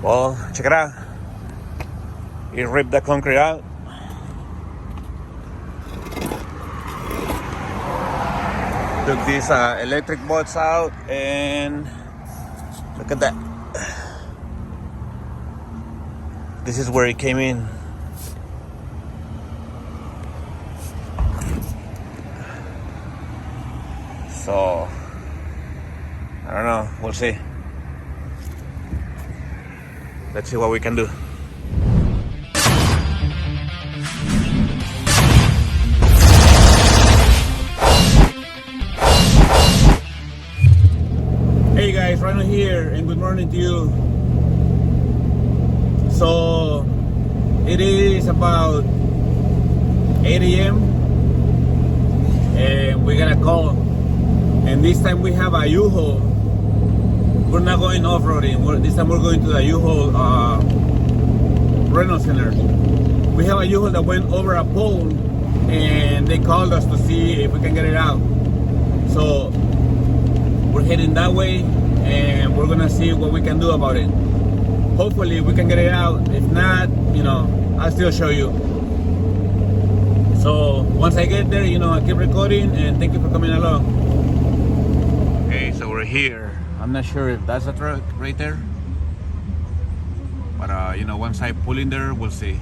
Well, check it out. It ripped the concrete out. Took these electric bolts out, and look at that. This is where it came in. So, I don't know, we'll see. Let's see what we can do. Hey guys, Rhino here, and good morning to you. So, it is about 8 a.m. and we got a call. And this time we have a Uhaul. We're not going off-roading. This time we're going to the Uhaul rental center. We have a Uhaul that went over a pole, and they called us to see if we can get it out. So we're heading that way, and we're gonna see what we can do about it. Hopefully we can get it out. If not, I'll still show you. So once I get there, I'll keep recording, and thank you for coming along. Okay, so we're here. I'm not sure if that's a truck right there, but once I pull in there, we'll see.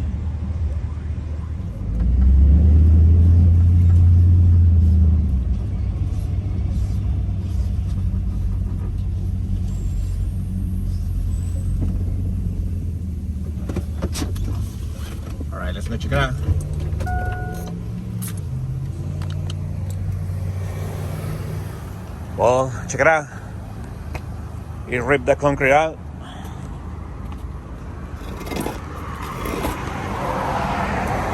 All right, let's go check it out. Well, check it out. It ripped the concrete out.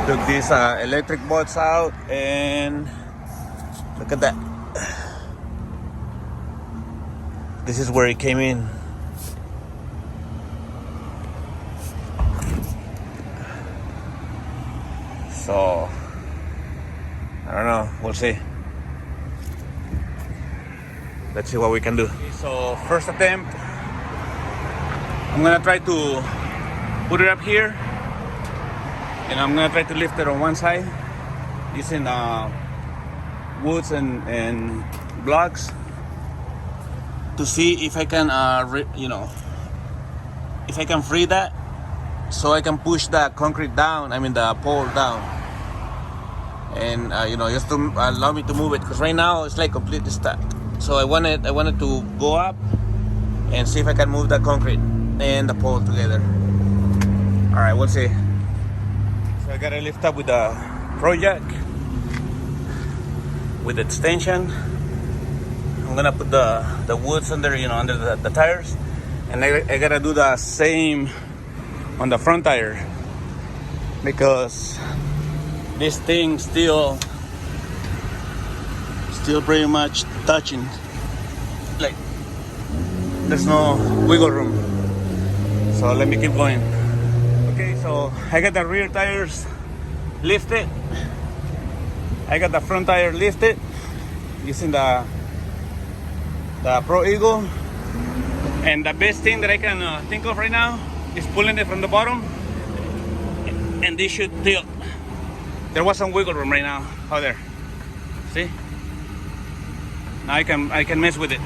Took these electric bolts out, and look at that. This is where it came in. So, I don't know, we'll see. Let's see what we can do. So first attempt, I'm gonna try to put it up here, and I'm gonna try to lift it on one side using woods and blocks to see if I can, if I can free that, so I can push the concrete down. The pole down, and just to allow me to move it, because right now it's like completely stuck. So I wanted to go up and see if I can move the concrete and the pole together. All right, we'll see. So I gotta lift up with the pro jack, with the extension. I'm gonna put the woods under the tires, and I gotta do the same on the front tire, because this thing still pretty much touching, like there's no wiggle room. So let me keep going. Okay, so I got the rear tires lifted, I got the front tire lifted using the Pro Eagle, and the best thing that I can think of right now is pulling it from the bottom, and this should tilt. There was some wiggle room right now out there. See? Now I can mess with it.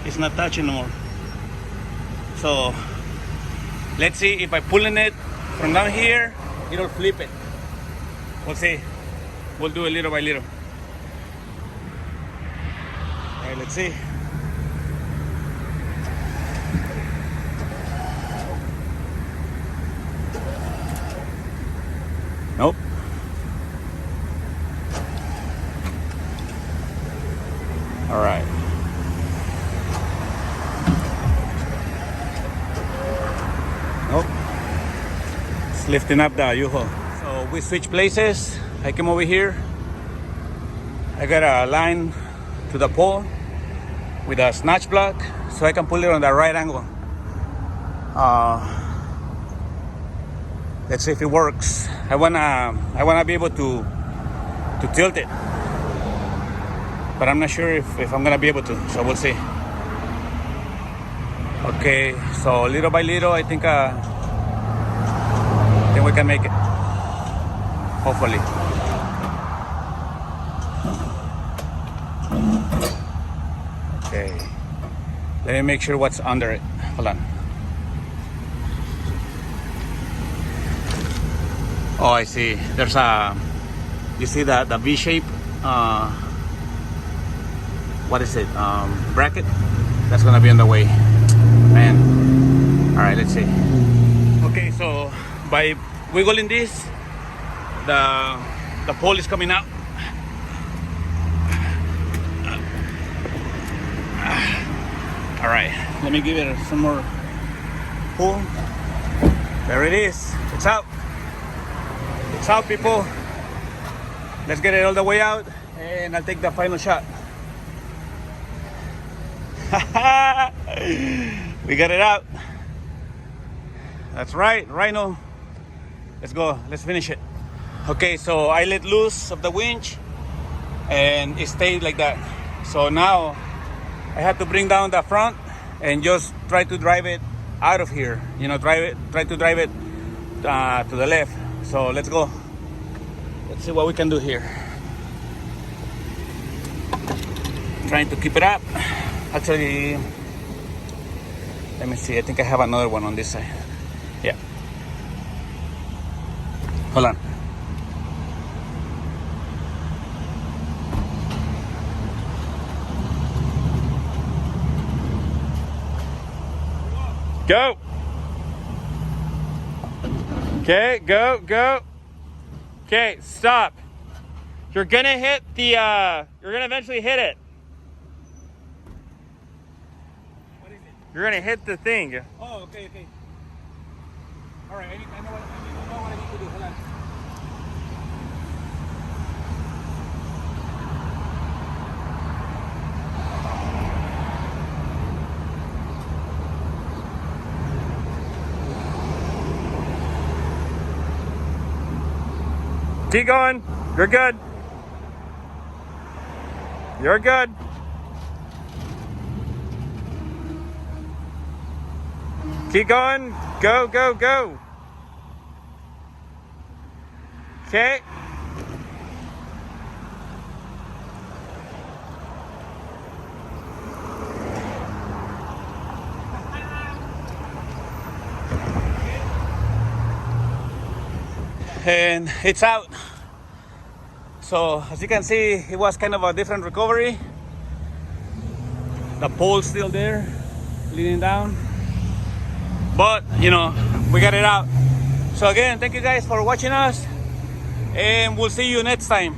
It's not touching no more. So let's see if I pulling it from down here, it'll flip it. We'll see. We'll do it little by little. All right, let's see. Nope. All right. Nope. It's lifting up the Uhaul. So we switched places. I came over here. I got a line to the pole with a snatch block, so I can pull it on the right angle. Let's see if it works. I wanna be able to tilt it, but I'm not sure if I'm gonna be able to. So we'll see. Okay, so little by little, I think we can make it. Hopefully. Okay. Let me make sure what's under it. Hold on. Oh, I see. There's a. You see the V shape. What is it? Bracket. That's gonna be on the way. Man. All right. Let's see. Okay, so by wiggling this, the pole is coming out. All right, let me give it some more pull. There it is. It's out. It's out, people. Let's get it all the way out, and I'll take the final shot. We got it out. That's right, Rhino. Let's go. Let's finish it. Okay, so I let loose of the winch, and it stayed like that. So now I have to bring down the front and just try to drive it out of here. You know, try to drive it to the left. So let's go. Let's see what we can do here. Trying to keep it up. Actually, let me see. I think I have another one on this side. Yeah. Hold on. Go. Okay, go. Okay, stop. You're gonna hit the, you're gonna eventually hit it. What is it? You're gonna hit the thing. Oh, okay. All right, I know what I need to do. Hold on. Keep going. You're good. You're good. Keep going. Go. Okay. And it's out. So as you can see, it was kind of a different recovery. The pole's still there, leaning down, but you know, we got it out. So again, thank you guys for watching us, and we'll see you next time.